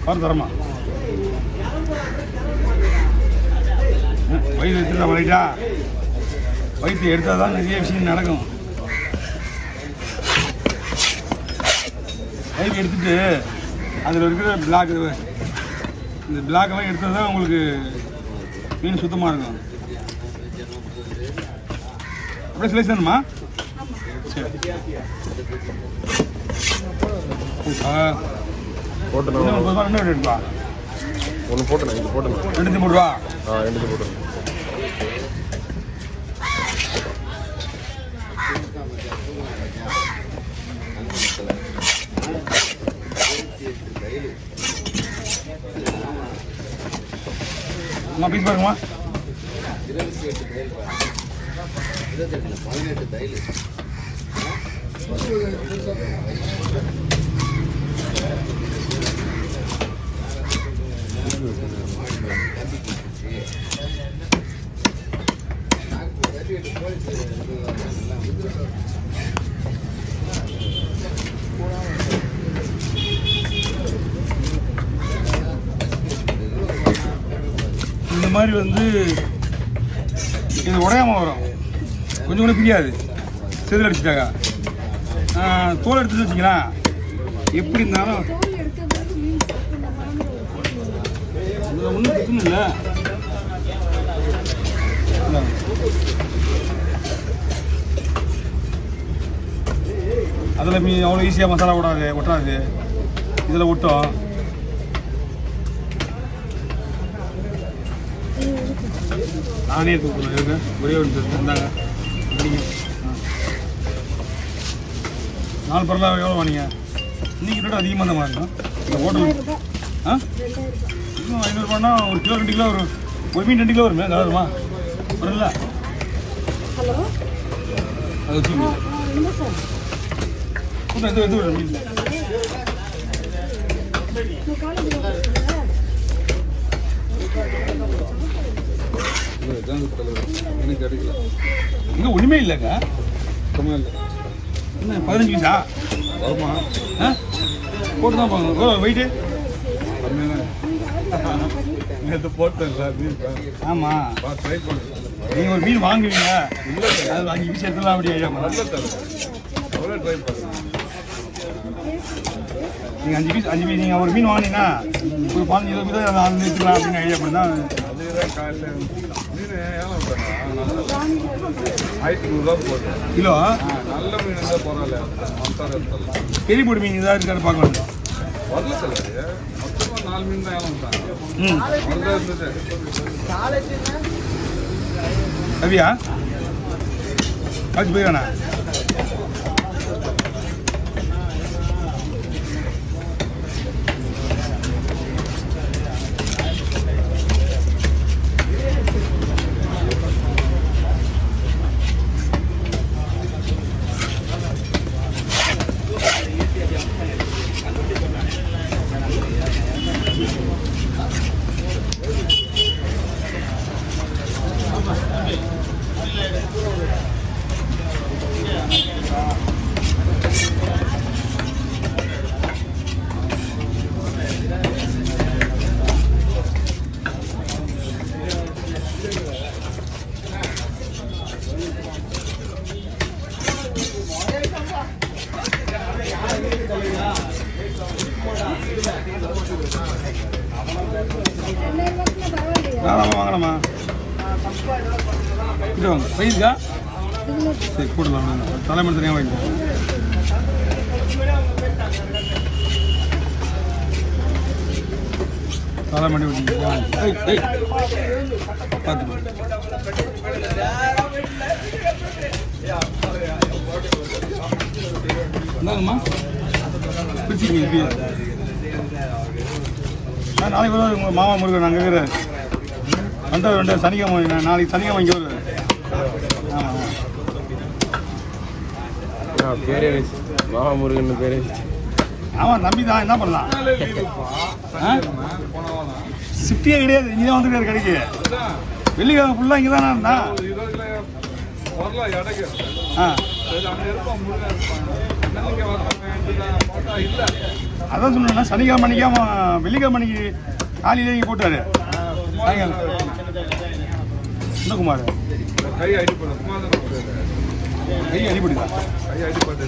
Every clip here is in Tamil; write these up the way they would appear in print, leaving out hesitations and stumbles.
பாரு தரமா வயிறு எடுத்துட்டா வரைட்டா வயிற்று எடுத்தால் தான் நிறைய விஷயம் நடக்கும். வயிறு எடுத்துட்டு அதில் இருக்கிற பிளாக் இந்த பிளாக்கெல்லாம் எடுத்தால் தான் உங்களுக்கு மீன் சுத்தமாக இருக்கும். அப்படியே ஸ்லைஸ் தானுமா? சரி போட்டு ரெண்டு எடுப்பா ஒன்று போட்டுண்ணா இது போட்டுண்ணா 2 ரூபா. 2 போட்டுண்ணா. அம்மா பீஸ் பாருங்கம்மா. 18 தையல். இந்த மாதிரி வந்து இது உடையாமல் வரும், கொஞ்சம் கூட பிரியாது. செதில் அடிச்சிட்டாக்கா தோல் எடுத்துட்டு வச்சிங்களா எப்படி இருந்தாலும் ஒன்றும் பிரச்சனை இல்லை. அதில் அவ்வளோ ஈஸியாக மசாலா ஒட்டாது. இதில் ஒட்டும். நானே தூக்கணும் இருக்கு. ஒரே ஒரு இருந்தாங்க. 4 பரலா எவ்வளோ வாங்க? இன்னைக்கு ரேட்டு அதிகமாக தான் வாங்கணும். இந்த ஹோட்டல் இன்னும் 500 ரூபான்னா ஒரு கிலோ 2 கிலோ ஒரு மீன் 2 கிலோ வருமே. நல்லா வருமா? வரல அது வச்சு எது மீன் எனக்கு கிடைக்கல. இங்கே ஒன்றுமே இல்லைங்க. கம்மியாக இல்லை. என்ன 15 பீஸா வருமா? போட்டு தான் போங்க. வெயிட்டு நேற்று போட்டேன்ல மீன். ஆமாம் ட்ரை பண்ணுங்க. நீங்கள் ஒரு மீன் வாங்குவீங்க, அது 5 பீஸ் எடுத்துலாம். அப்படியே நல்ல தரும். அவ்வளோ ட்ரை பண்ணுங்க. நீங்கள் 5 பீஸ் நீங்கள் ஒரு மீன் வாங்கினீங்கன்னா ஒரு 15-20 பீஸ் அதை எடுத்துக்கலாம் அப்படின்னு ஐடியா பண்ணி தான். அதுதான் காலையில் மீன் ஏலம் கிலோ நல்ல மீன் தான் பரவாயில்ல. பெரிய பொடி மீன் தான் இருக்காது பார்க்கணும். வரல சார் மொத்தமாக 4 மீன் தான் ஏலம் விட்டாங்க. இருந்தது கவியா காய்ச்சி போயிடாண்ணா. வாங்கலாமா? இது வாங்க சைஸா சரி போடலாம். தலைமணி தனியாக வாங்கிக்கோ. தலைமணி பார்த்து இந்தாங்கம்மா பிரிச்சுக்கீங்க. நாளைக்கு வருவார் உங்கள் மாமா முருகன். நாங்கள் இருக்கிற 2 சனிக்கிழமை. நாளைக்கு சனிக்கிழமை இங்கே வருவார். ஆமாம் பேரே மாமா முருகன் பேரே. ஆமாம் தம்பி தான். என்ன பண்ணலாம்? ஷிஃப்டியே கிடையாது. இங்கே தான் வந்துருக்காரு கடைக்கு. வெள்ளிக்கிழமை ஃபுல்லாக இங்கே தானே இருந்தா. வரலாம் இடைக்கு. ஆ சரி அங்கே இருப்பான் முருகன் இருப்பான். அன்னைக்கு வரலாம் போட்டா இல்லை. அதான் சொன்னேன்னா சனிக்கிழமை அன்னைக்கு அவன் வெள்ளிக்கிழமை அன்னைக்கு காலையிலே இங்கே போட்டாரு சாயங்காலம். சுந்தகுமார் கை அடிப்படும். கை அடிபடுதா? கை அடிப்பட்டு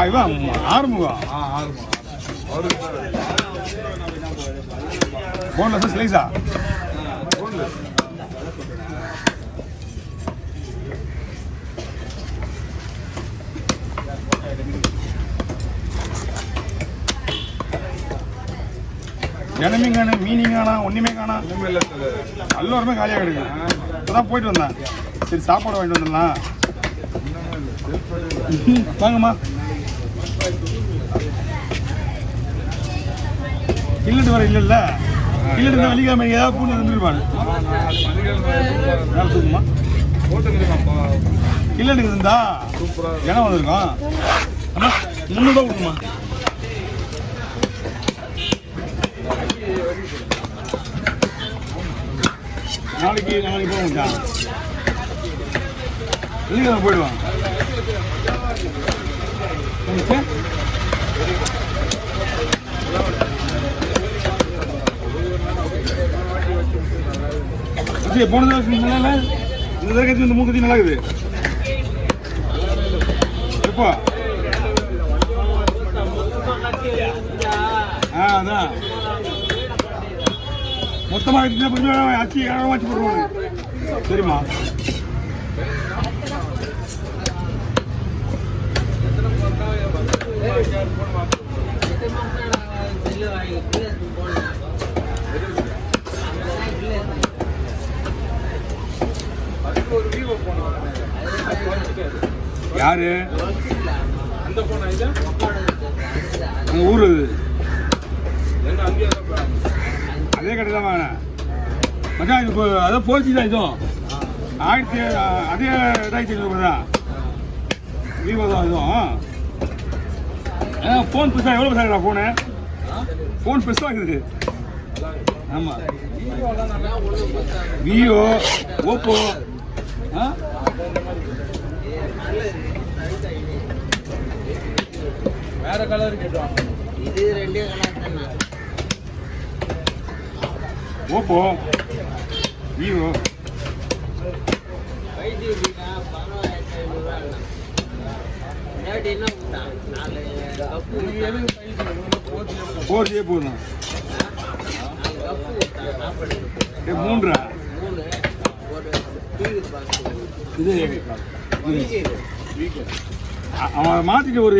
இவன் ஆறுமுகம் ஆறுமா அவருக்கு போன்லெஸ் ஸ்லைஸா? ஜனமே காணும், மீனிங் காணா, ஒன்றுமே காணா. எல்லோருமே காலியாக கிடைக்கும். இப்போதான் போயிட்டு வந்தேன். சரி சாப்பாடு வாங்கிட்டு வந்துடலாம். வாங்கம்மா. கில்லட்டு வர இல்லைல்ல? கில்லட்டு இருந்தால் வெள்ளிக்கிழமை ஏதாவது பூண்டு வந்துருப்பாரு. வேலை தூக்குமா? கில்லட்டுக்கு இருந்தா இடம் வந்துருக்கோம். அம்மா 300 கொடுக்குமா? நாளைக்கு போக முடியா? வெள்ளிக்கிழமை போயிடுவான். போன தடவை நல்லா இந்த தடவை இந்த மூக்கத்தி நல்லா இருக்குது. எப்போ? அதான் மொத்தமாக எடுத்துட்டு அச்சு வச்சு போடுவாங்க. சரிம்மா. யாரு அந்த ஊரு? அதே கடை தான் வாங்கினேன் மச்சான். இது அதான் 4G தான். இதுவும் 1500 தான். விவோ தான் இதுவும். ஃபோன் பெருசாக எவ்வளோ பெருசாக ஃபோனு? ஃபோன் பெருசாக இருக்குது. ஆமாம் விவோ, ஓப்போ. வேற கலர் கேட்டுவாங்க. இது ரெண்டே கலர் தானே. Oppo, Vivo. 5GB 15,500 ரேட் என்ன கொடுத்தா? 4 கப்பு 4G போதும். 4 கப்பு 40. 3 ஒரு டிவி பாக்ஸ். இது அவன் மாற்றிட்டு ஒரு